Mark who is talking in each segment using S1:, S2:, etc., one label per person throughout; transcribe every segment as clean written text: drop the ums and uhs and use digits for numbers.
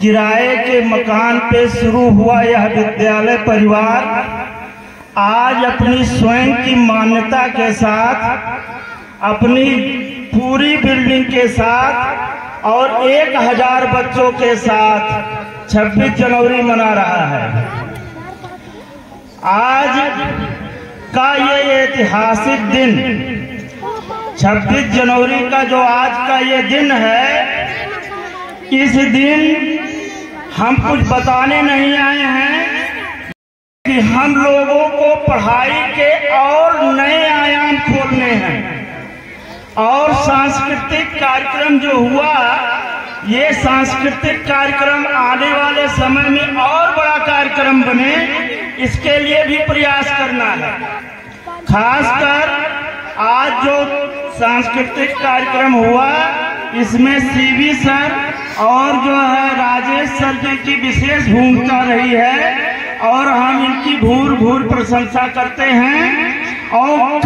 S1: किराए के मकान पे शुरू हुआ यह विद्यालय परिवार आज अपनी स्वयं की मान्यता के साथ, अपनी पूरी बिल्डिंग के साथ और 1000 बच्चों के साथ 26 जनवरी मना रहा है। आज का ये ऐतिहासिक दिन 26 जनवरी का जो आज का ये दिन है, इस दिन हम कुछ बताने नहीं आए हैं कि हम लोगों को पढ़ाई के और नए आयाम खोलने हैं। और सांस्कृतिक कार्यक्रम जो हुआ, ये सांस्कृतिक कार्यक्रम आने वाले समय में और बड़ा कार्यक्रम बने, इसके लिए भी प्रयास करना है। खासकर आज जो सांस्कृतिक कार्यक्रम हुआ, इसमें सीवी सर और जो है राजेश सर जी की विशेष भूमिका रही है और हम इनकी भूर प्रशंसा करते हैं। और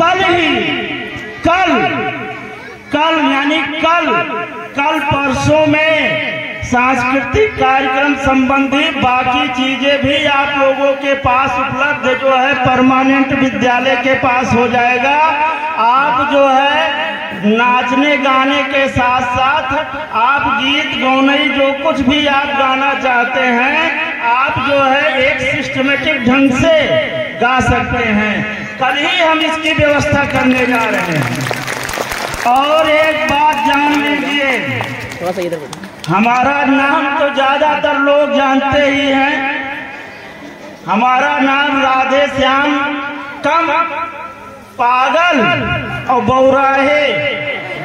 S1: कल परसों में सांस्कृतिक कार्यक्रम संबंधी बाकी चीजें भी आप लोगों के पास उपलब्ध जो है परमानेंट विद्यालय के पास हो जाएगा। आप जो है नाचने गाने के साथ साथ आप गीत गौनई जो कुछ भी आप गाना चाहते हैं, आप जो है एक सिस्टमेटिक ढंग से गा सकते हैं। कल ही हम इसकी व्यवस्था करने जा रहे हैं। और एक बात जान लीजिए, हमारा नाम तो ज्यादातर लोग जानते ही हैं। हमारा नाम राधे श्याम कम पागल और बौराहे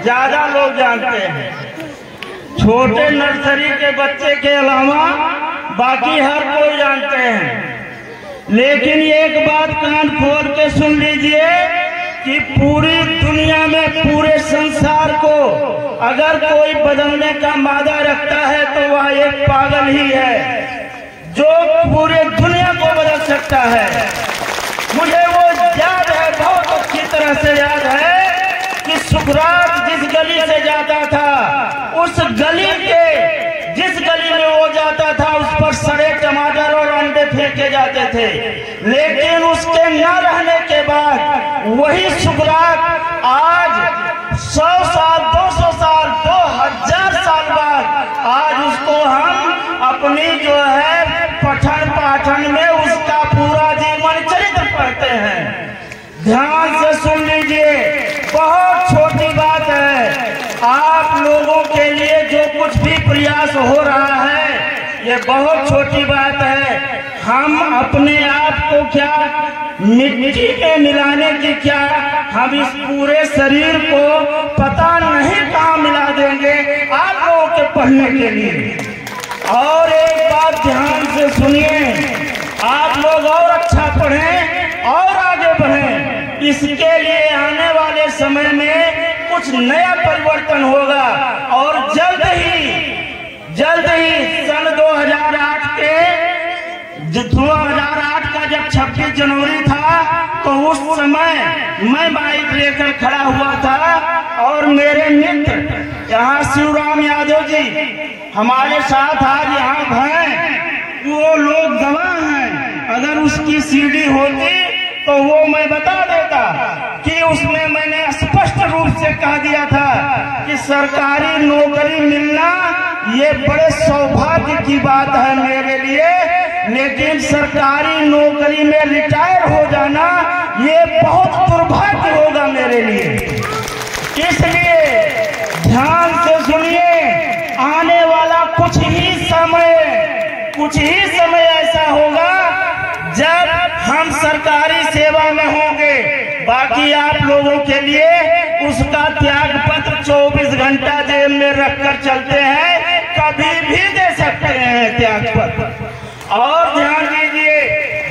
S1: ज्यादा लोग जानते हैं। छोटे नर्सरी के बच्चे के अलावा बाकी हर कोई जानते हैं। लेकिन एक बात कान खोल के सुन लीजिए कि पूरी दुनिया में, पूरे संसार को अगर कोई बदलने का मादा रखता है तो वह एक पागल ही है, जो पूरे दुनिया को बदल सकता है। मुझे वो याद है, बहुत अच्छी तरह से याद है कि सुकरात जिस गली से जाता था, उस गली के जिस गली में वो जाता था उस पर सड़े टमाटर और अंडे फेंके जाते थे। लेकिन उसके न रहने के बाद वही सुकरात आज 100 साल, 200 साल, 2000 साल बाद आज उसको हम अपनी जो है पठन पाठन में उसका पूरा जीवन चरित्र पढ़ते हैं। ध्यान से सुन लीजिए, बहुत छोटी बात है। आप लोगों के लिए जो कुछ भी प्रयास हो रहा है, ये बहुत छोटी बात है। हम अपने आप को क्या मिट्टी में मिलाने की, क्या हम इस पूरे शरीर को पता नहीं कहाँ मिला देंगे आप लोगों के पढ़ने के लिए। और एक बात ध्यान से सुनिए, आप लोग और अच्छा पढ़ें और आगे बढ़ें। इसके लिए आने वाले समय में कुछ नया परिवर्तन होगा और जल्द ही सन 2008 का जब 26 जनवरी था तो उस समय मैं बाइक लेकर खड़ा हुआ था और मेरे मित्र यहाँ शिवराम यादव जी हमारे साथ आज यहाँ हैं। वो लोग गवाह हैं, अगर उसकी सीडी होती तो वो मैं बता देता कि उसमें मैंने स्पष्ट रूप से कह दिया था कि सरकारी नौकरी मिलना ये बड़े सौभाग्य की बात है मेरे लिए, लेकिन सरकारी नौकरी में रिटायर हो जाना ये बहुत दुर्भाग्य होगा मेरे लिए। इसलिए ध्यान से सुनिए, आने वाला कुछ ही समय ऐसा होगा जब हम सरकारी सेवा में होंगे। बाकी आप लोगों के लिए उसका त्याग पत्र 24 घंटा जेल में रखकर चलते हैं, कभी भी दे सकते हैं त्याग पत्र। और ध्यान दीजिए,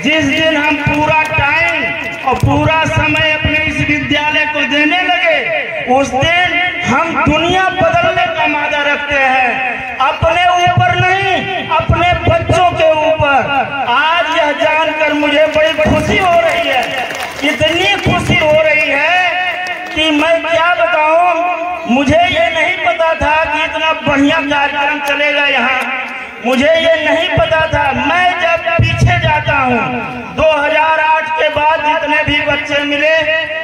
S1: जिस दिन हम पूरा टाइम और पूरा समय अपने इस विद्यालय को देने लगे, उस दिन हम दुनिया बदलने का मादा रखते हैं, अपने ऊपर नहीं, अपने बच्चों के ऊपर। आज यह जानकर मुझे बड़ी खुशी हो रही है, इतनी खुशी हो रही है कि मैं क्या बताऊं। मुझे ये नहीं पता था कि इतना बढ़िया कार्यक्रम चलेगा यहाँ, मुझे ये नहीं पता था। मैं जब पीछे जाता हूँ 2008 के बाद जितने भी बच्चे मिले,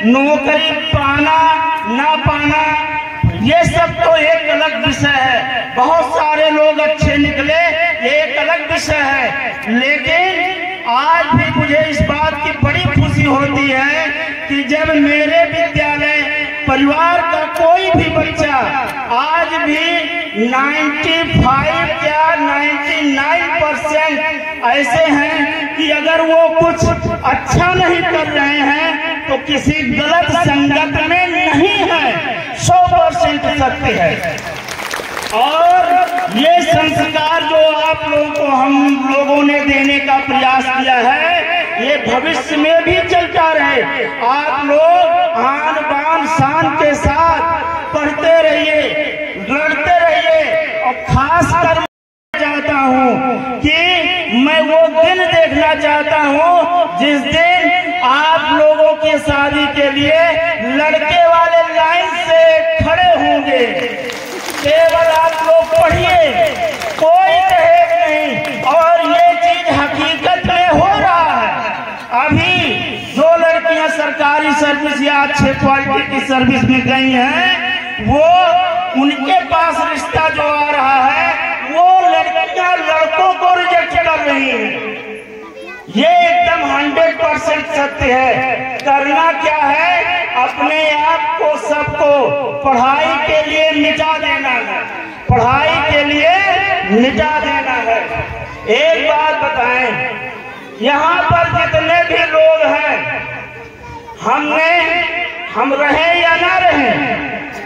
S1: नौकरी पाना ना पाना ये सब तो एक अलग विषय है। बहुत सारे लोग अच्छे निकले, ये एक अलग विषय है। लेकिन आज भी मुझे इस बात की बड़ी खुशी होती है कि जब मेरे विद्यालय परिवार का कोई भी बच्चा आज भी 95 या 99% ऐसे हैं कि अगर वो कुछ अच्छा नहीं कर रहे हैं तो किसी गलत संगत में नहीं है, 100% सत्य है। और ये संस्कार जो आप लोगों को हम लोगों ने देने का प्रयास किया है, ये भविष्य में भी चलता रहे। आप लोग आन बान शान के साथ पढ़ते रहिए, लड़ते रहिए। और खास कर चाहता हूँ कि मैं वो दिन देखना चाहता हूँ जिस दिन आप लोगों की शादी के लिए लड़के वाले लाइन से खड़े होंगे। केवल आप लोग पढ़िए, कोई दहेज नहीं। और ये चीज हकीकत में हो रहा है। अभी जो लड़कियां सरकारी सर्विस या अच्छे क्वालिटी की सर्विस में गई हैं, वो उनके पास रिश्ता जो आ रहा है वो लड़कियां लड़कों को रिजेक्ट कर रही हैं। ये एकदम 100% सत्य है। करना क्या है, अपने आप को सबको पढ़ाई के लिए मिटा देना है, पढ़ाई के लिए मिटा देना है। एक बात बताएं, यहाँ पर जितने भी लोग हैं, हम रहें या ना रहें,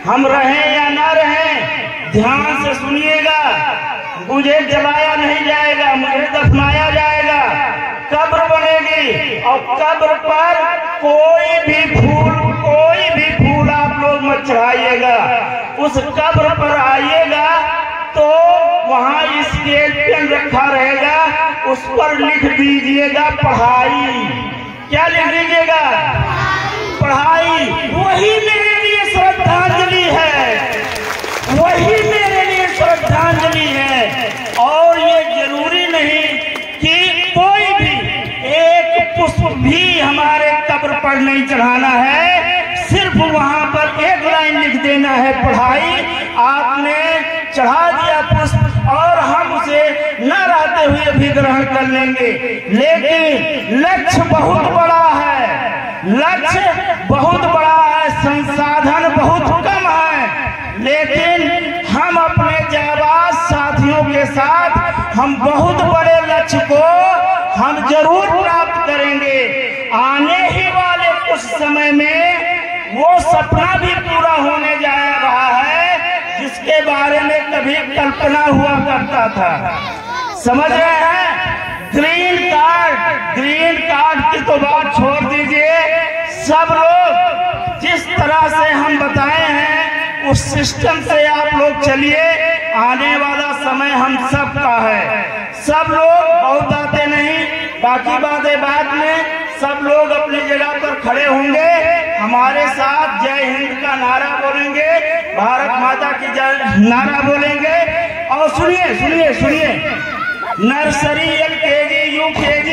S1: हम रहें या ना रहें, ध्यान से सुनिएगा। मुझे जलाया नहीं जाएगा, मुझे दफनाया जाएगा, कब्र बनेगी और कब्र पर कोई भी फूल आप लोग मत चढ़ाइएगा। उस कब्र पर आइएगा तो वहाँ स्केल पेन रखा रहेगा, उस पर लिख दीजिएगा पढ़ाई। क्या लिख दीजिएगा? पढ़ाई। वही मेरे लिए श्रद्धांजलि है, वही मेरे लिए श्रद्धांजलि है। और ये जरूरी नहीं कि कोई भी एक पुष्प भी हमारे कब्र पर नहीं चढ़ाना है, सिर्फ वहां पर एक लाइन लिख देना है पढ़ाई। आपने चढ़ा दिया पुष्प और हम उसे न रहते हुए भी ग्रहण कर लेंगे। लेकिन लक्ष्य बहुत बड़ा है, लक्ष्य बहुत बड़ा है, संसाधन बहुत कम है। लेकिन हम अपने जाबाज साथियों के साथ हम बहुत बड़े लक्ष्य को हम जरूर प्राप्त करेंगे। आने ही वाले कुछ समय में वो सपना भी पूरा होने जा रहा है जिसके बारे में कभी कल्पना हुआ करता था। समझ रहे हैं? ग्रीन कार्ड की तो बात छोड़ दीजिए। सब लोग जिस तरह से हम बताए हैं उस सिस्टम से आप लोग चलिए। आने वाला समय हम सब का है। सब लोग बहुत बातें नहीं, बाकी बातें बाद में। सब लोग अपनी जगह पर खड़े होंगे, हमारे साथ जय हिंद का नारा बोलेंगे, भारत माता की जय नारा बोलेंगे। और सुनिए सुनिए सुनिए, नर्सरी LKG UKG